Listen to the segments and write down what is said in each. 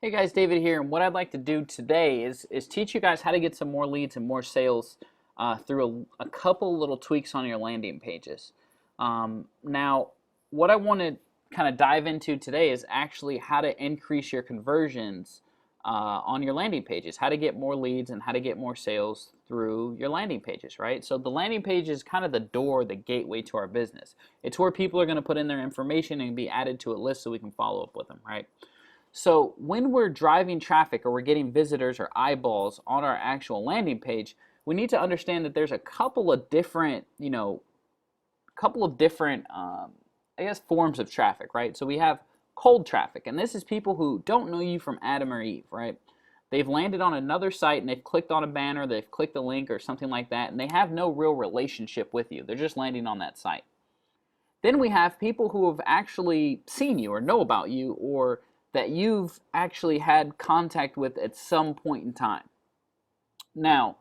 Hey guys, David here, and what I'd like to do today is teach you guys how to get some more leads and more sales through a couple little tweaks on your landing pages. Now, what I want to kind of dive into today is actually how to increase your conversions on your landing pages, how to get more leads and how to get more sales through your landing pages, right? So the landing page is kind of the door, the gateway to our business. It's where people are going to put in their information and be added to a list so we can follow up with them, right? So when we're driving traffic or we're getting visitors or eyeballs on our actual landing page, we need to understand that there's a couple of different, I guess, forms of traffic, right? So we have cold traffic, and this is people who don't know you from Adam or Eve, right? They've landed on another site and they've clicked on a banner, they've clicked a link or something like that, and they have no real relationship with you. They're just landing on that site. Then we have people who have actually seen you or know about you or that you've actually had contact with at some point in time. Now,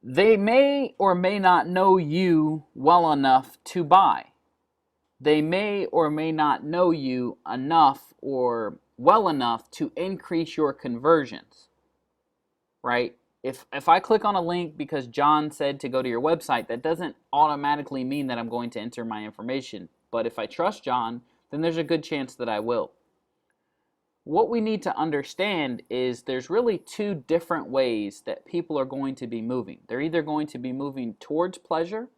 they may or may not know you well enough to buy. They may or may not know you enough or well enough to increase your conversions, right? If I click on a link because John said to go to your website, that doesn't automatically mean that I'm going to enter my information. But if I trust John, then there's a good chance that I will. What we need to understand is there's really two different ways that people are going to be moving. They're either going to be moving towards pleasure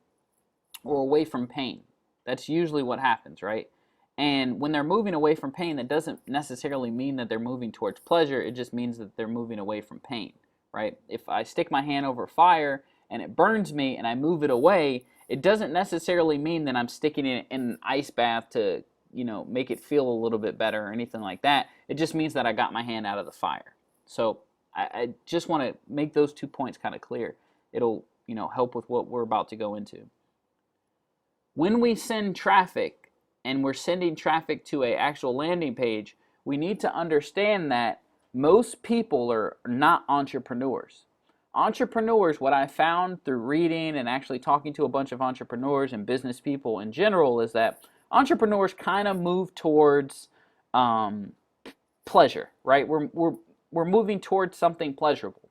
or away from pain. That's usually what happens, right? And when they're moving away from pain, that doesn't necessarily mean that they're moving towards pleasure. It just means that they're moving away from pain, right? If I stick my hand over fire and it burns me and I move it away, it doesn't necessarily mean that I'm sticking it in an ice bath to make it feel a little bit better or anything like that. It just means that I got my hand out of the fire. So I just want to make those 2 points kind of clear. It'll, help with what we're about to go into. When we send traffic and we're sending traffic to an actual landing page, we need to understand that most people are not entrepreneurs. Entrepreneurs, what I found through reading and actually talking to a bunch of entrepreneurs and business people in general, is that entrepreneurs kind of move towards pleasure, right? We're moving towards something pleasurable.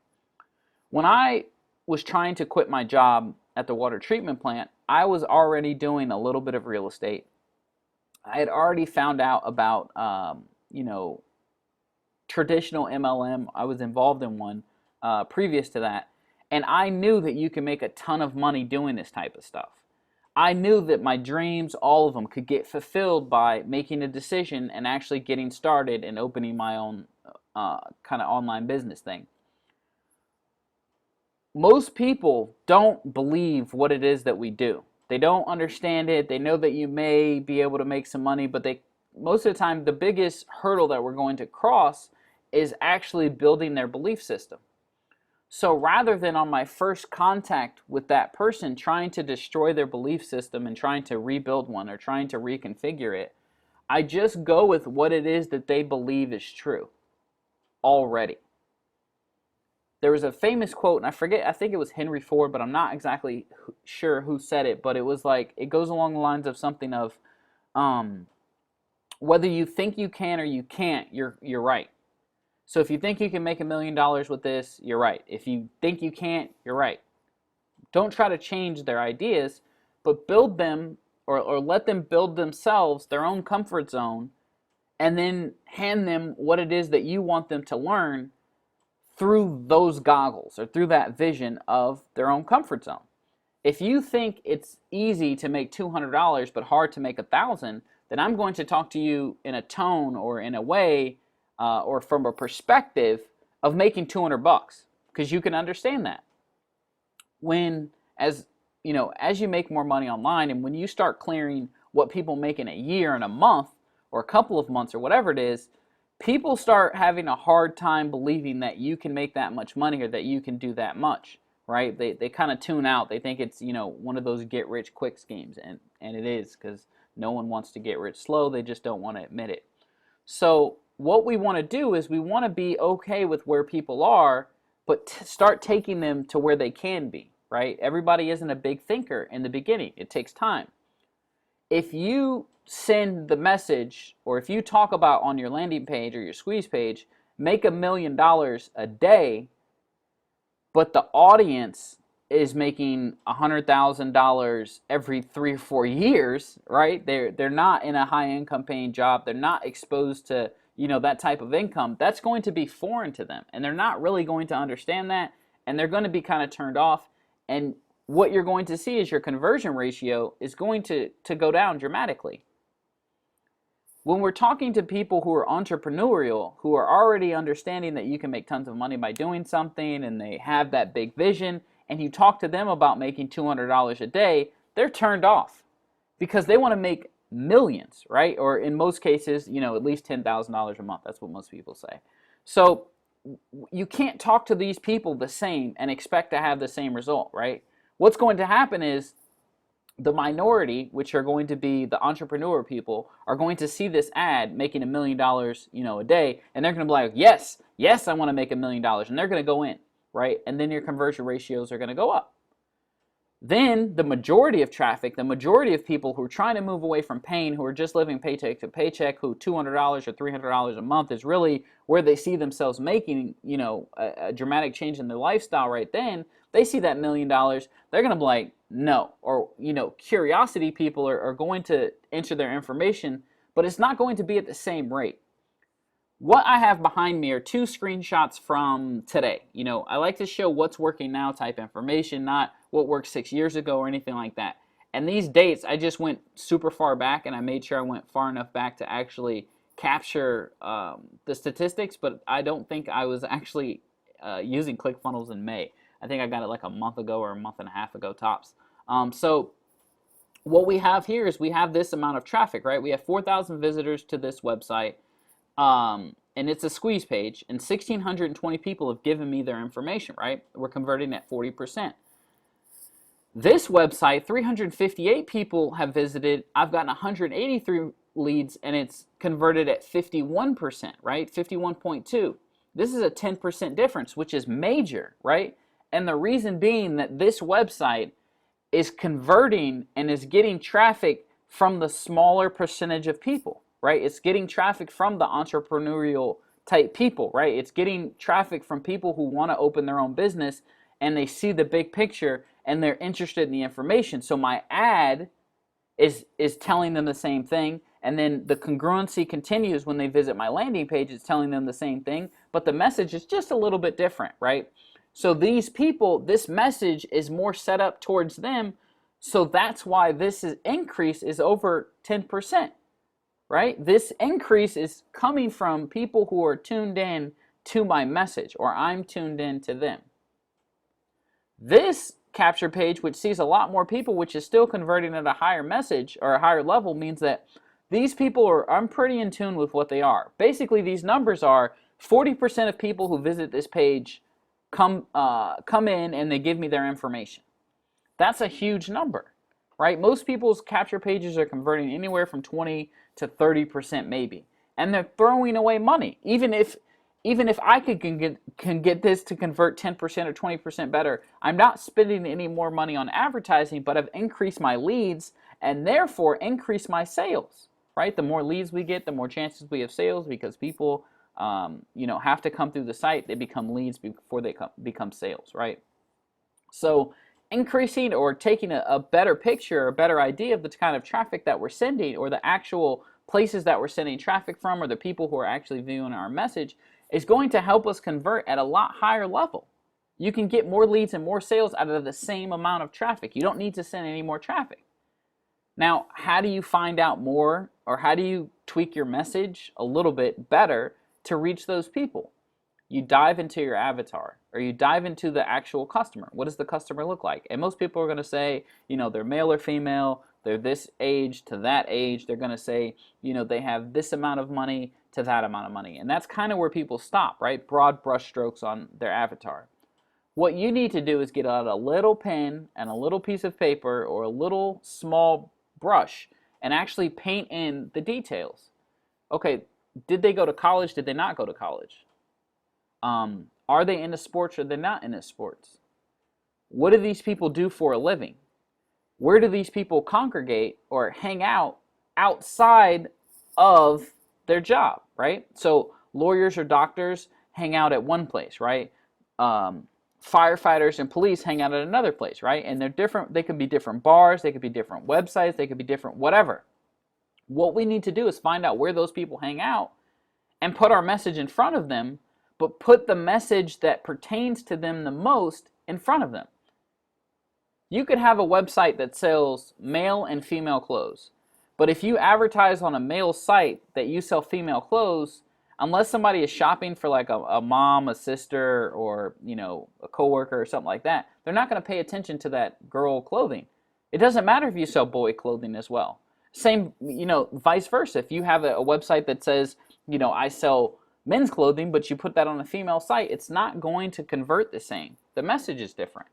When I was trying to quit my job at the water treatment plant, I was already doing a little bit of real estate. I had already found out about, traditional MLM. I was involved in one previous to that. And I knew that you can make a ton of money doing this type of stuff. I knew that my dreams, all of them, could get fulfilled by making a decision and actually getting started and opening my own kind of online business thing. Most people don't believe what it is that we do. They don't understand it. They know that you may be able to make some money, but most of the time, the biggest hurdle that we're going to cross is actually building their belief system. So rather than on my first contact with that person trying to destroy their belief system and trying to rebuild one or trying to reconfigure it, I just go with what it is that they believe is true already. There was a famous quote, and I think it was Henry Ford, but I'm not exactly sure who said it, but it was like, it goes along the lines of something of, whether you think you can or you can't, you're right. So if you think you can make $1 million with this, you're right. If you think you can't, you're right. Don't try to change their ideas, but build them or let them build themselves their own comfort zone, and then hand them what it is that you want them to learn through those goggles or through that vision of their own comfort zone. If you think it's easy to make $200 but hard to make $1,000, then I'm going to talk to you in a tone or in a way or from a perspective of making $200, because you can understand that. As you make more money online, and when you start clearing what people make in a year and a month or a couple of months or whatever it is, people start having a hard time believing that you can make that much money or that you can do that much, right? They kind of tune out. They think it's one of those get rich quick schemes, and it is, because no one wants to get rich slow. They just don't want to admit it. So what we want to do is we want to be okay with where people are, but start taking them to where they can be, right? Everybody isn't a big thinker in the beginning. It takes time. if you send the message, or if you talk about on your landing page or your squeeze page, make $1 million a day, but the audience is making $100,000 every 3 or 4 years, right? They're not in a high income paying job. They're not exposed to, that type of income. That's going to be foreign to them, and they're not really going to understand that, and they're going to be kind of turned off. And what you're going to see is your conversion ratio is going to go down dramatically. When we're talking to people who are entrepreneurial, who are already understanding that you can make tons of money by doing something, and they have that big vision, and you talk to them about making $200 a day, they're turned off because they want to make millions, right? Or in most cases, at least $10,000 a month. That's what most people say. So you can't talk to these people the same and expect to have the same result, right? What's going to happen is the minority, which are going to be the entrepreneur people, are going to see this ad making $1 million, a day, and they're going to be like, yes, I want to make $1 million, and they're going to go in, right? And then your conversion ratios are going to go up. Then the majority of traffic, the majority of people who are trying to move away from pain, who are just living paycheck to paycheck, who $200 or $300 a month is really where they see themselves making, a dramatic change in their lifestyle right then, they see that $1 million, they're going to be like, no. Or, curiosity people are going to enter their information, but it's not going to be at the same rate. What I have behind me are 2 screenshots from today. I like to show what's working now type information, not what worked 6 years ago or anything like that. And these dates, I just went super far back, and I made sure I went far enough back to actually capture the statistics, but I don't think I was actually using ClickFunnels in May. I think I got it like a month ago or a month and a half ago tops. So what we have here is we have this amount of traffic, right? We have 4,000 visitors to this website, and it's a squeeze page, and 1,620 people have given me their information, right? We're converting at 40%. This website, 358 people have visited. I've gotten 183 leads, and it's converted at 51%, right? 51.2. This is a 10% difference, which is major, right? And the reason being that this website is converting and is getting traffic from the smaller percentage of people, right? It's getting traffic from the entrepreneurial type people, right? It's getting traffic from people who want to open their own business, and they see the big picture and they're interested in the information. So my ad is telling them the same thing, and then the congruency continues when they visit my landing page. It's telling them the same thing, but the message is just a little bit different, right? So these people, this message is more set up towards them, so that's why this increase is over 10%, right? This increase is coming from people who are tuned in to my message, or I'm tuned in to them. This capture page, which sees a lot more people, which is still converting at a higher message or a higher level, means that these people I'm pretty in tune with what they are. Basically, these numbers are 40% of people who visit this page come in and they give me their information. That's a huge number, right? Most people's capture pages are converting anywhere from 20 to 30% maybe, and they're throwing away money. Even if I can get this to convert 10% or 20% better, I'm not spending any more money on advertising, but I've increased my leads and therefore increased my sales, right? The more leads we get, the more chances we have sales, because people have to come through the site. They become leads before they become sales, right? So increasing or taking a better picture, a better idea of the kind of traffic that we're sending, or the actual places that we're sending traffic from, or the people who are actually viewing our message, is going to help us convert at a lot higher level. You can get more leads and more sales out of the same amount of traffic. You don't need to send any more traffic. Now, how do you find out more, or how do you tweak your message a little bit better to reach those people? You dive into your avatar, or you dive into the actual customer. What does the customer look like? And most people are going to say, they're male or female, they're this age to that age. They're going to say, they have this amount of money to that amount of money. And that's kind of where people stop, right? Broad brush strokes on their avatar. What you need to do is get out a little pen and a little piece of paper, or a little small brush, and actually paint in the details. Okay, did they go to college? Did they not go to college? Are they into sports, or they're not into sports? What do these people do for a living? where do these people congregate or hang out outside of their job, right? So lawyers or doctors hang out at one place, right? Firefighters and police hang out at another place, right? And they're different. They could be different bars, they could be different websites, they could be different whatever. What we need to do is find out where those people hang out and put our message in front of them, but put the message that pertains to them the most in front of them. You could have a website that sells male and female clothes, but if you advertise on a male site that you sell female clothes, unless somebody is shopping for like a mom, a sister, or a coworker or something like that, they're not going to pay attention to that girl clothing. It doesn't matter if you sell boy clothing as well. Same, vice versa. If you have a website that says, I sell men's clothing, but you put that on a female site, it's not going to convert the same. The message is different.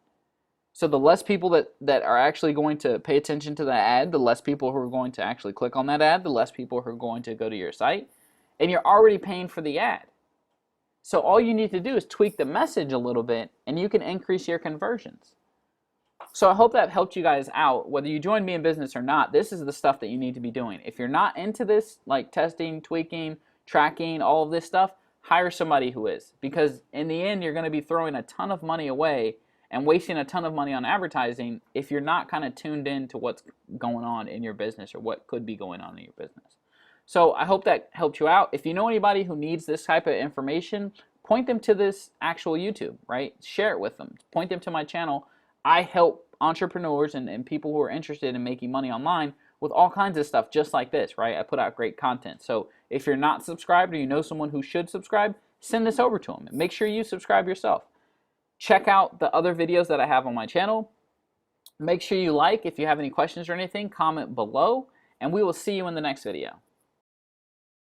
So the less people that are actually going to pay attention to that ad, the less people who are going to actually click on that ad, the less people who are going to go to your site. And you're already paying for the ad. So all you need to do is tweak the message a little bit, and you can increase your conversions. So I hope that helped you guys out. Whether you join me in business or not, this is the stuff that you need to be doing. If you're not into this, like testing, tweaking, tracking, all of this stuff, hire somebody who is. Because in the end, you're going to be throwing a ton of money away and wasting a ton of money on advertising if you're not kind of tuned in to what's going on in your business or what could be going on in your business. So I hope that helped you out. If you know anybody who needs this type of information, point them to this actual YouTube, right? Share it with them. Point them to my channel. I help entrepreneurs and people who are interested in making money online with all kinds of stuff just like this, right? I put out great content. So if you're not subscribed or you know someone who should subscribe, send this over to them. And make sure you subscribe yourself. Check out the other videos that I have on my channel. Make sure you like. If you have any questions or anything, comment below. And we will see you in the next video.